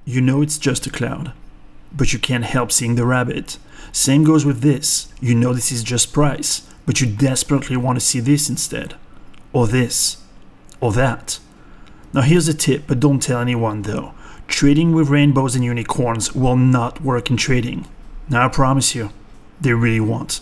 You know it's just a cloud, but you can't help seeing the rabbit. Same goes with this. You know this is just price, but you desperately want to see this instead. Or this. Or that. Now here's a tip, but don't tell anyone though. Trading with rainbows and unicorns will not work in trading. Now I promise you, they really won't.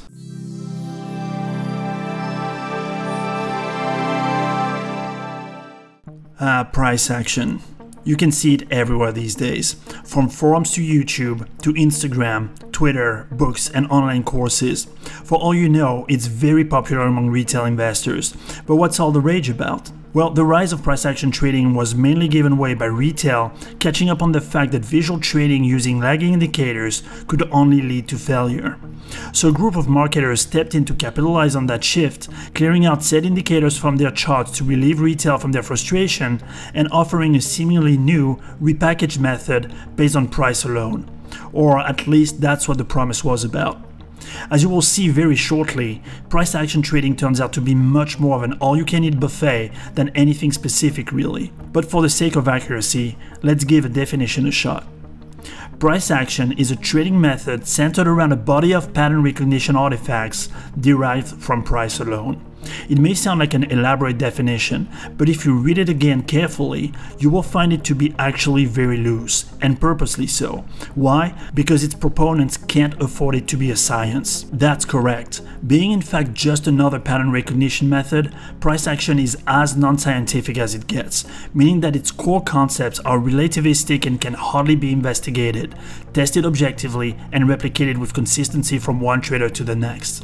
Price action. You can see it everywhere these days, from forums to YouTube, to Instagram, Twitter, books, and online courses. For all you know, it's very popular among retail investors. But what's all the rage about? Well, the rise of price action trading was mainly given way by retail, catching up on the fact that visual trading using lagging indicators could only lead to failure. So a group of marketers stepped in to capitalize on that shift, clearing out said indicators from their charts to relieve retail from their frustration and offering a seemingly new, repackaged method based on price alone. Or at least that's what the promise was about. As you will see very shortly, price action trading turns out to be much more of an all-you-can-eat buffet than anything specific really. But for the sake of accuracy, let's give a definition a shot. Price action is a trading method centered around a body of pattern recognition artifacts derived from price alone. It may sound like an elaborate definition, but if you read it again carefully, you will find it to be actually very loose, and purposely so. Why? Because its proponents can't afford it to be a science. That's correct. Being in fact just another pattern recognition method, price action is as non-scientific as it gets, meaning that its core concepts are relativistic and can hardly be investigated, tested objectively, and replicated with consistency from one trader to the next.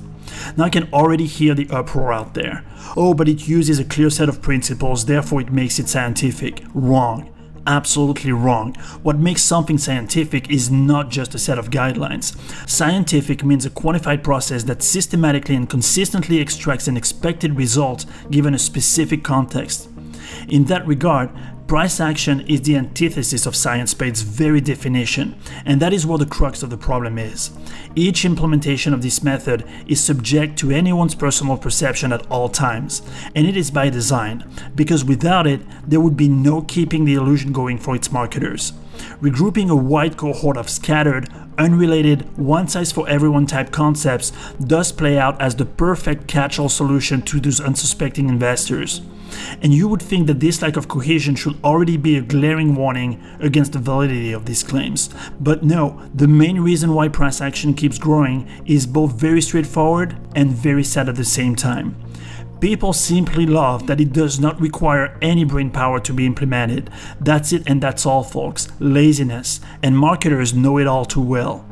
Now I can already hear the uproar out there. Oh, but it uses a clear set of principles, therefore it makes it scientific. Wrong. Absolutely wrong. What makes something scientific is not just a set of guidelines. Scientific means a quantified process that systematically and consistently extracts an expected result given a specific context. In that regard, price action is the antithesis of science by its very definition, and that is where the crux of the problem is. Each implementation of this method is subject to anyone's personal perception at all times, and it is by design, because without it, there would be no keeping the illusion going for its marketers. Regrouping a wide cohort of scattered, unrelated, one-size-for-everyone type concepts does play out as the perfect catch-all solution to those unsuspecting investors. And you would think that this lack of cohesion should already be a glaring warning against the validity of these claims. But no, the main reason why price action keeps growing is both very straightforward and very sad at the same time. People simply love that it does not require any brain power to be implemented. That's it and that's all, folks. Laziness. And marketers know it all too well.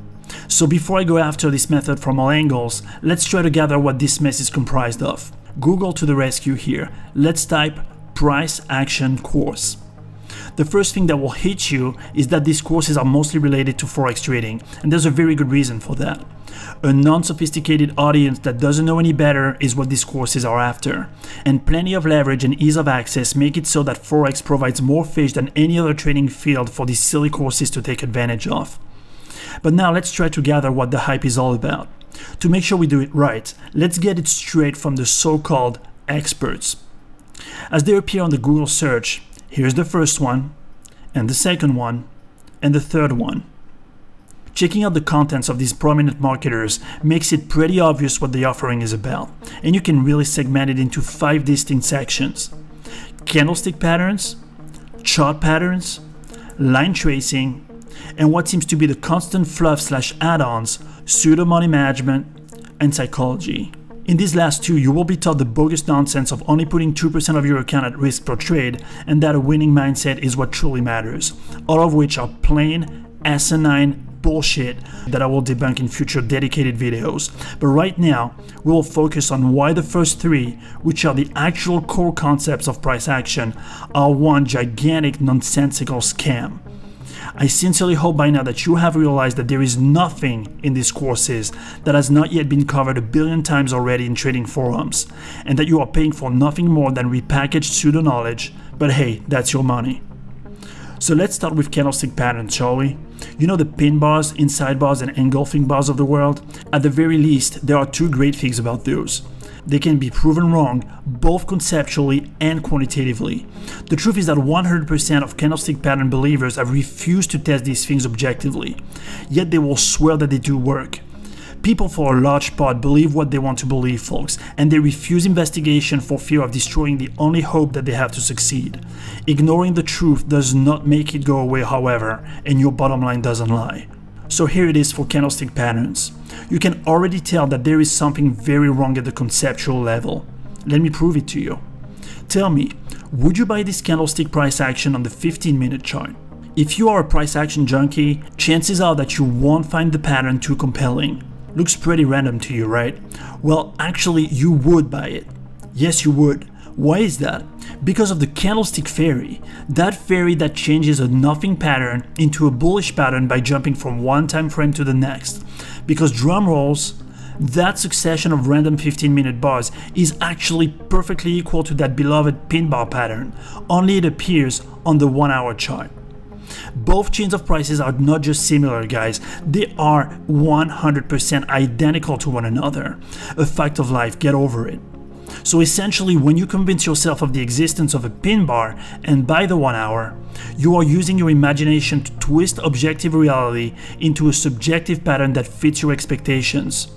So before I go after this method from all angles, let's try to gather what this mess is comprised of. Google to the rescue here. Let's type price action course. The first thing that will hit you is that these courses are mostly related to forex trading, and there's a very good reason for that. A non-sophisticated audience that doesn't know any better is what these courses are after. And plenty of leverage and ease of access make it so that forex provides more fish than any other trading field for these silly courses to take advantage of. But now let's try to gather what the hype is all about. To make sure we do it right, let's get it straight from the so-called experts. As they appear on the Google search, here's the first one, and the second one, and the third one. Checking out the contents of these prominent marketers makes it pretty obvious what the offering is about, and you can really segment it into 5 distinct sections: candlestick patterns, chart patterns, line tracing, and what seems to be the constant fluff / add-ons, pseudo money management, and psychology. In these last two, you will be taught the bogus nonsense of only putting 2% of your account at risk per trade, and that a winning mindset is what truly matters, all of which are plain, asinine bullshit that I will debunk in future dedicated videos. But right now, we will focus on why the first 3, which are the actual core concepts of price action, are one gigantic nonsensical scam. I sincerely hope by now that you have realized that there is nothing in these courses that has not yet been covered a billion times already in trading forums, and that you are paying for nothing more than repackaged pseudo-knowledge, but hey, that's your money. So let's start with candlestick patterns, shall we? You know the pin bars, inside bars, and engulfing bars of the world? At the very least, there are 2 great things about those. they can be proven wrong both conceptually and quantitatively. The truth is that 100% of candlestick pattern believers have refused to test these things objectively, yet they will swear that they do work. People for a large part believe what they want to believe, folks, and they refuse investigation for fear of destroying the only hope that they have to succeed. Ignoring the truth does not make it go away, however, and your bottom line doesn't lie. So here it is for candlestick patterns. You can already tell that there is something very wrong at the conceptual level. Let me prove it to you. Tell me, would you buy this candlestick price action on the 15-minute chart? If you are a price action junkie, chances are that you won't find the pattern too compelling. Looks pretty random to you, right? Well, actually, you would buy it. Yes, you would. Why is that? Because of the candlestick fairy. That fairy that changes a nothing pattern into a bullish pattern by jumping from one time frame to the next. Because drum rolls, that succession of random 15-minute bars is actually perfectly equal to that beloved pin bar pattern, only it appears on the 1 hour chart. Both chains of prices are not just similar, guys, they are 100% identical to one another. A fact of life, get over it. So essentially, when you convince yourself of the existence of a pin bar and buy the 1 hour, you are using your imagination to twist objective reality into a subjective pattern that fits your expectations.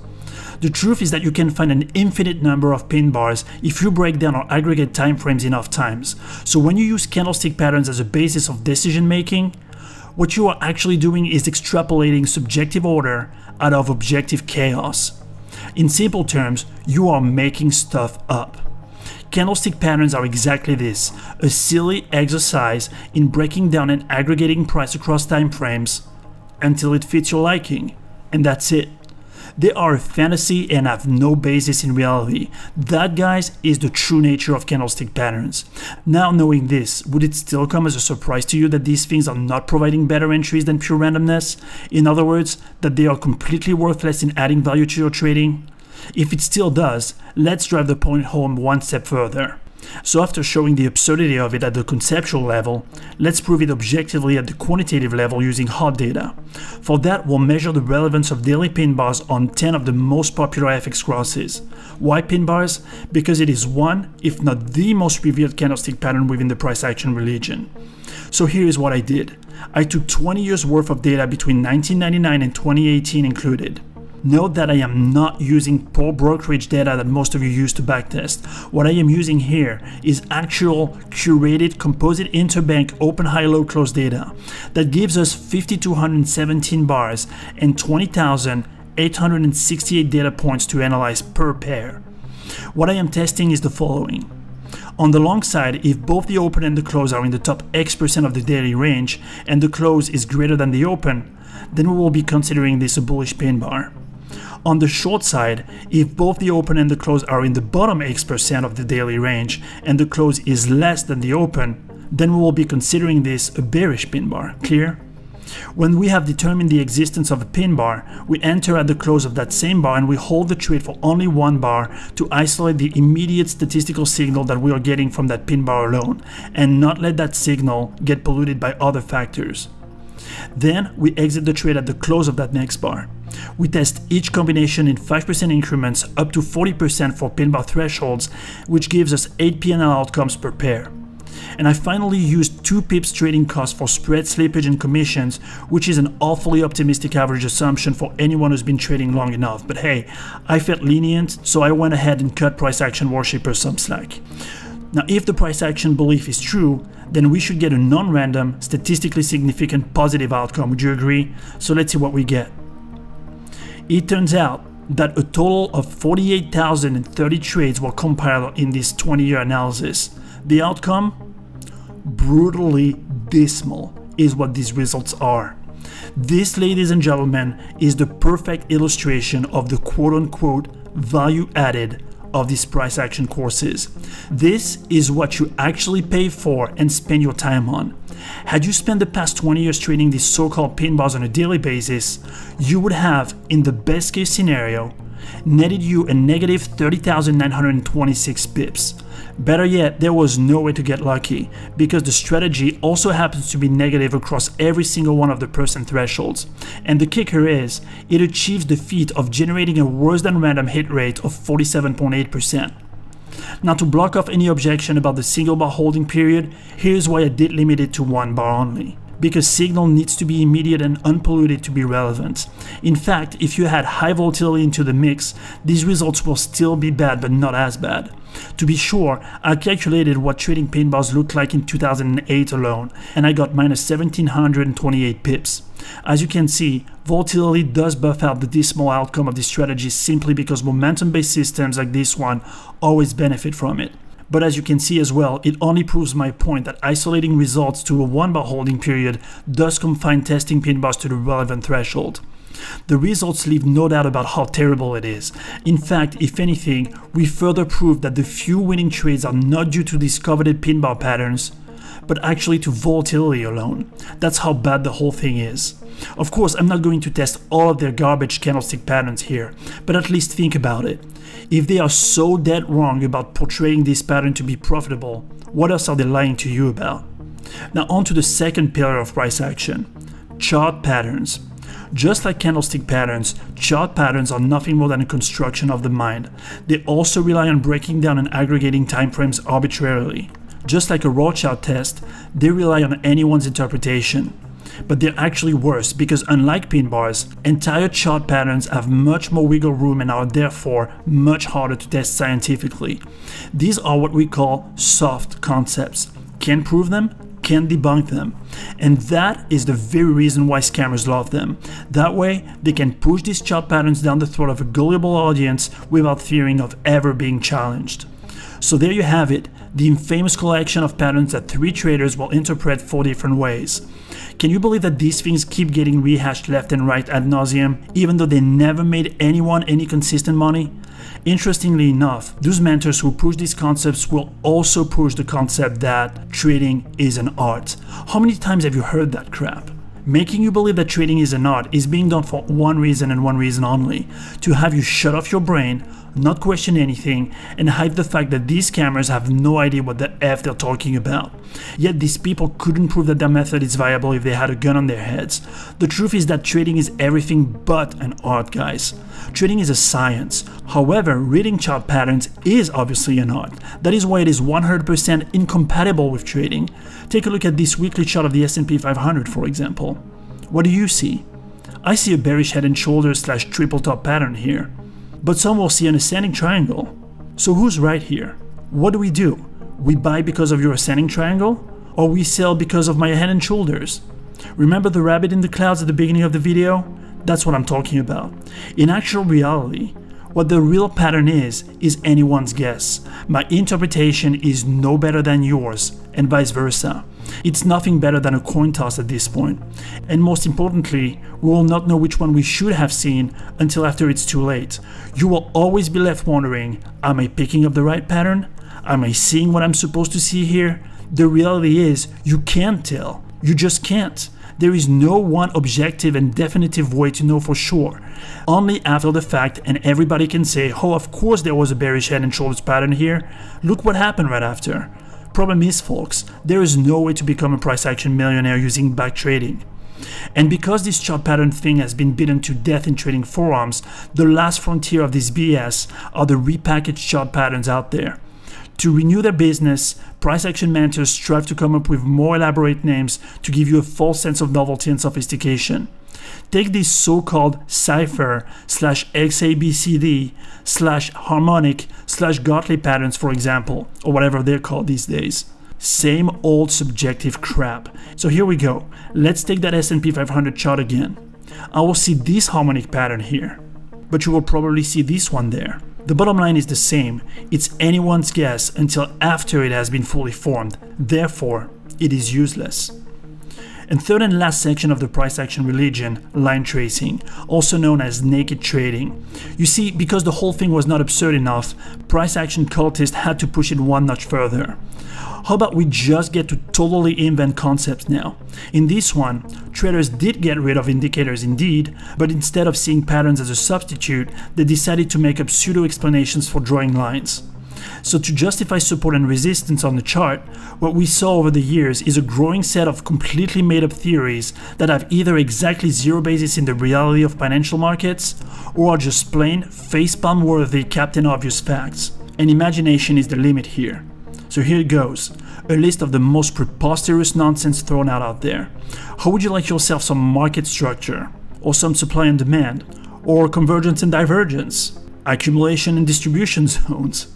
The truth is that you can find an infinite number of pin bars if you break down or aggregate time frames enough times. So when you use candlestick patterns as a basis of decision making, what you are actually doing is extrapolating subjective order out of objective chaos. In simple terms, you are making stuff up. Candlestick patterns are exactly this, a silly exercise in breaking down and aggregating price across time frames until it fits your liking, and that's it. They are a fantasy and have no basis in reality. That, guys, is the true nature of candlestick patterns. Now, knowing this, would it still come as a surprise to you that these things are not providing better entries than pure randomness? In other words, that they are completely worthless in adding value to your trading? If it still does, let's drive the point home one step further. So after showing the absurdity of it at the conceptual level, let's prove it objectively at the quantitative level using hard data. For that, we'll measure the relevance of daily pin bars on 10 of the most popular FX crosses. Why pin bars? Because it is one, if not the most revered candlestick pattern within the price action religion. So here is what I did. I took 20 years worth of data between 1999 and 2018 included. Note that I am not using poor brokerage data that most of you use to backtest. What I am using here is actual curated composite interbank open high-low close data that gives us 5,217 bars and 20,868 data points to analyze per pair. What I am testing is the following. On the long side, if both the open and the close are in the top X% of the daily range and the close is greater than the open, then we will be considering this a bullish pin bar. On the short side, if both the open and the close are in the bottom X% of the daily range and the close is less than the open, then we will be considering this a bearish pin bar. Clear? When we have determined the existence of a pin bar, we enter at the close of that same bar and we hold the trade for only one bar to isolate the immediate statistical signal that we are getting from that pin bar alone and not let that signal get polluted by other factors. Then we exit the trade at the close of that next bar. We test each combination in 5% increments up to 40% for pin bar thresholds, which gives us 8 P&L outcomes per pair. And I finally used 2 pips trading cost for spread slippage and commissions, which is an awfully optimistic average assumption for anyone who's been trading long enough. But hey, I felt lenient, so I went ahead and cut price action worshippers some slack. Now, if the price action belief is true, then we should get a non-random, statistically significant positive outcome. Would you agree? So let's see what we get. It turns out that a total of 48,030 trades were compiled in this 20-year analysis. The outcome? Brutally dismal is what these results are. This, ladies and gentlemen, is the perfect illustration of the quote-unquote value added of these price action courses. This is what you actually pay for and spend your time on. Had you spent the past 20 years trading these so-called pin bars on a daily basis, you would have, in the best case scenario, netted you a negative 30,926 pips. Better yet, there was no way to get lucky, because the strategy also happens to be negative across every single one of the percent thresholds. And the kicker is, it achieves the feat of generating a worse than random hit rate of 47.8%. Now, to block off any objection about the single bar holding period, here's why I did limit it to 1 bar only. Because signal needs to be immediate and unpolluted to be relevant. In fact, if you add high volatility into the mix, these results will still be bad, but not as bad. To be sure, I calculated what trading pin bars looked like in 2008 alone, and I got minus 1728 pips. As you can see, volatility does buff out the dismal outcome of this strategy simply because momentum-based systems like this one always benefit from it. But as you can see as well, it only proves my point that isolating results to a 1 bar holding period does confine testing pin bars to the relevant threshold. The results leave no doubt about how terrible it is. In fact, if anything, we further prove that the few winning trades are not due to these coveted pin bar patterns, but actually to volatility alone. That's how bad the whole thing is. Of course, I'm not going to test all of their garbage candlestick patterns here, but at least think about it. If they are so dead wrong about portraying this pattern to be profitable, what else are they lying to you about? Now on to the second pillar of price action, chart patterns. Just like candlestick patterns, chart patterns are nothing more than a construction of the mind. They also rely on breaking down and aggregating timeframes arbitrarily. Just like a raw chart test, they rely on anyone's interpretation. But they're actually worse because unlike pin bars, entire chart patterns have much more wiggle room and are therefore much harder to test scientifically. These are what we call soft concepts. Can't prove them, can't debunk them. And that is the very reason why scammers love them. That way, they can push these chart patterns down the throat of a gullible audience without fearing of ever being challenged. So there you have it, the infamous collection of patterns that 3 traders will interpret 4 different ways. Can you believe that these things keep getting rehashed left and right ad nauseum, even though they never made anyone any consistent money? Interestingly enough, those mentors who push these concepts will also push the concept that trading is an art. How many times have you heard that crap? Making you believe that trading is an art is being done for one reason and one reason only: to have you shut off your brain, not question anything, and hide the fact that these scammers have no idea what the F they're talking about. Yet these people couldn't prove that their method is viable if they had a gun on their heads. The truth is that trading is everything but an art, guys. Trading is a science. However, reading chart patterns is obviously an art. That is why it is 100% incompatible with trading. Take a look at this weekly chart of the S&P 500, for example. What do you see? I see a bearish head and shoulders / triple top pattern here. But some will see an ascending triangle. So who's right here? What do? We buy because of your ascending triangle? Or we sell because of my head and shoulders? Remember the rabbit in the clouds at the beginning of the video? That's what I'm talking about. In actual reality, what the real pattern is anyone's guess. My interpretation is no better than yours, and vice versa. It's nothing better than a coin toss at this point. And most importantly, we will not know which one we should have seen until after it's too late. You will always be left wondering, am I picking up the right pattern? Am I seeing what I'm supposed to see here? The reality is, you can't tell. You just can't. There is no one objective and definitive way to know for sure. Only after the fact, and everybody can say, oh, of course there was a bearish head and shoulders pattern here. Look what happened right after. Problem is, folks, there is no way to become a price action millionaire using back trading. And because this chart pattern thing has been beaten to death in trading forums, the last frontier of this BS are the repackaged chart patterns out there. To renew their business, price action mentors strive to come up with more elaborate names to give you a false sense of novelty and sophistication. Take these so-called cipher / XABCD / harmonic / Gottlieb patterns, for example, or whatever they're called these days. Same old subjective crap. So here we go. Let's take that S&P 500 chart again. I will see this harmonic pattern here, but you will probably see this one there. The bottom line is the same. It's anyone's guess until after it has been fully formed. Therefore, it is useless. And third and last section of the price action religion, line tracing, also known as naked trading. You see, because the whole thing was not absurd enough, price action cultists had to push it one notch further. How about we just get to totally invent concepts now? In this one, traders did get rid of indicators indeed, but instead of seeing patterns as a substitute, they decided to make up pseudo explanations for drawing lines. So to justify support and resistance on the chart, what we saw over the years is a growing set of completely made up theories that have either exactly zero basis in the reality of financial markets or are just plain facepalm worthy Captain Obvious facts. And imagination is the limit here. So here it goes, a list of the most preposterous nonsense thrown out there. How would you like yourself some market structure? Or some supply and demand? Or convergence and divergence? Accumulation and distribution zones?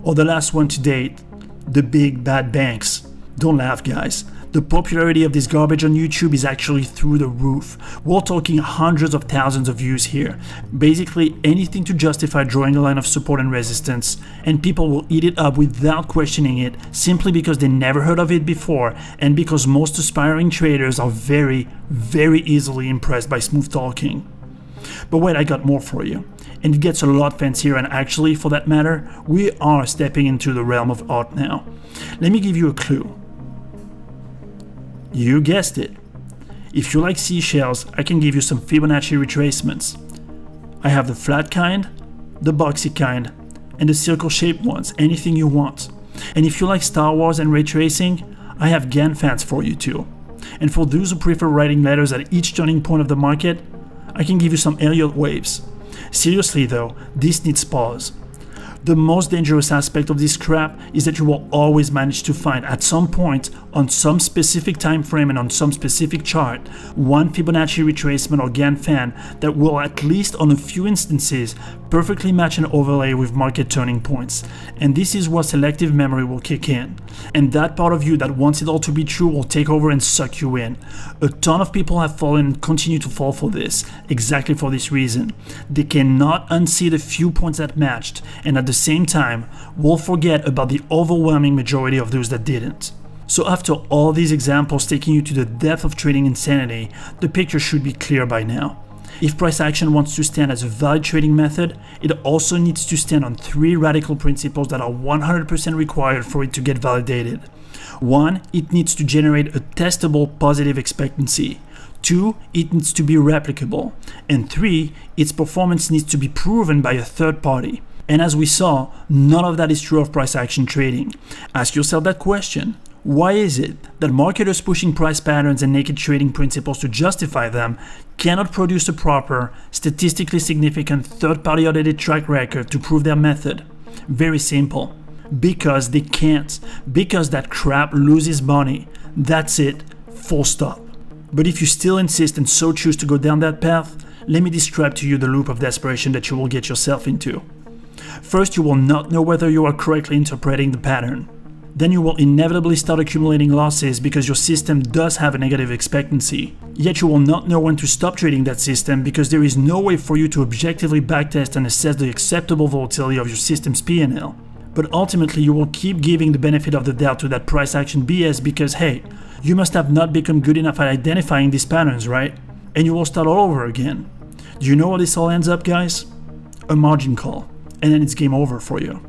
Or the last one to date, the big bad banks. Don't laugh, guys. The popularity of this garbage on YouTube is actually through the roof. We're talking hundreds of thousands of views here. Basically anything to justify drawing a line of support and resistance, and people will eat it up without questioning it simply because they never heard of it before and because most aspiring traders are very, very easily impressed by smooth talking. But wait, I got more for you. And it gets a lot fancier, and actually, for that matter, we are stepping into the realm of art now. Let me give you a clue. You guessed it. If you like seashells, I can give you some Fibonacci retracements. I have the flat kind, the boxy kind, and the circle-shaped ones, anything you want. And if you like Star Wars and ray tracing, I have Gann fans for you too. And for those who prefer writing letters at each turning point of the market, I can give you some Elliott waves. Seriously though, this needs pause. The most dangerous aspect of this crap is that you will always manage to find at some point on some specific time frame and on some specific chart one Fibonacci retracement or Gann fan that will, at least on a few instances, perfectly match and overlay with market turning points. And this is where selective memory will kick in. And that part of you that wants it all to be true will take over and suck you in. A ton of people have fallen and continue to fall for this, exactly for this reason. They cannot unsee the few points that matched, and at the same time, we'll forget about the overwhelming majority of those that didn't. So after all these examples taking you to the depth of trading insanity, the picture should be clear by now. If price action wants to stand as a valid trading method, it also needs to stand on three radical principles that are 100% required for it to get validated. 1. It needs to generate a testable positive expectancy. 2. It needs to be replicable. And 3. Its performance needs to be proven by a third party. And as we saw, none of that is true of price action trading. Ask yourself that question. Why is it that marketers pushing price patterns and naked trading principles to justify them cannot produce a proper, statistically significant third-party audited track record to prove their method? Very simple. Because they can't. Because that crap loses money. That's it. Full stop. But if you still insist and so choose to go down that path, let me describe to you the loop of desperation that you will get yourself into. First, you will not know whether you are correctly interpreting the pattern. Then you will inevitably start accumulating losses because your system does have a negative expectancy. Yet you will not know when to stop trading that system because there is no way for you to objectively backtest and assess the acceptable volatility of your system's P&L. But ultimately you will keep giving the benefit of the doubt to that price action BS because hey, you must have not become good enough at identifying these patterns, right? And you will start all over again. Do you know where this all ends up, guys? A margin call. And then it's game over for you.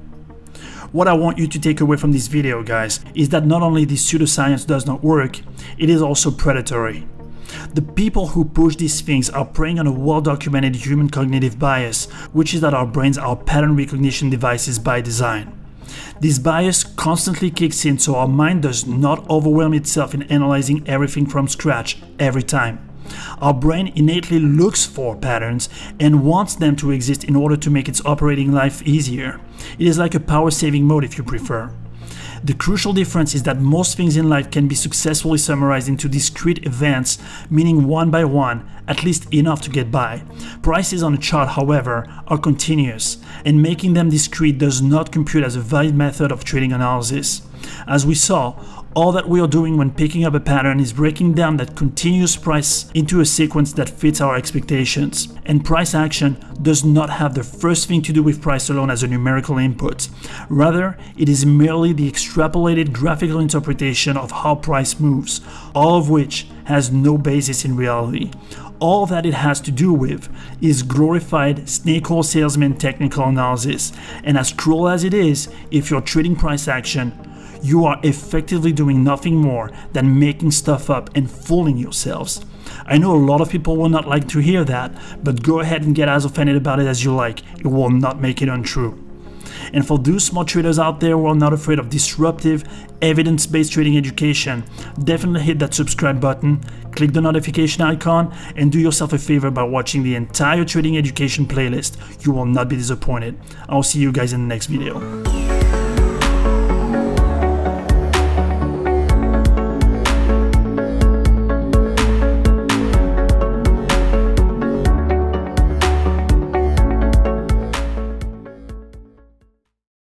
What I want you to take away from this video, guys, is that not only this pseudoscience does not work, it is also predatory. The people who push these things are preying on a well-documented human cognitive bias, which is that our brains are pattern recognition devices by design. This bias constantly kicks in so our mind does not overwhelm itself in analyzing everything from scratch every time. Our brain innately looks for patterns and wants them to exist in order to make its operating life easier. It is like a power-saving mode if you prefer. The crucial difference is that most things in life can be successfully summarized into discrete events, meaning one by one, at least enough to get by. Prices on a chart, however, are continuous, and making them discrete does not compute as a valid method of trading analysis. As we saw, all that we are doing when picking up a pattern is breaking down that continuous price into a sequence that fits our expectations. And price action does not have the first thing to do with price alone as a numerical input. Rather, it is merely the extrapolated graphical interpretation of how price moves, all of which has no basis in reality. All that it has to do with is glorified snake oil salesman technical analysis. And as cruel as it is, if you're trading price action, you are effectively doing nothing more than making stuff up and fooling yourselves. I know a lot of people will not like to hear that, but go ahead and get as offended about it as you like. It will not make it untrue. And for those smart traders out there who are not afraid of disruptive, evidence-based trading education, definitely hit that subscribe button, click the notification icon, and do yourself a favor by watching the entire trading education playlist. You will not be disappointed. I'll see you guys in the next video.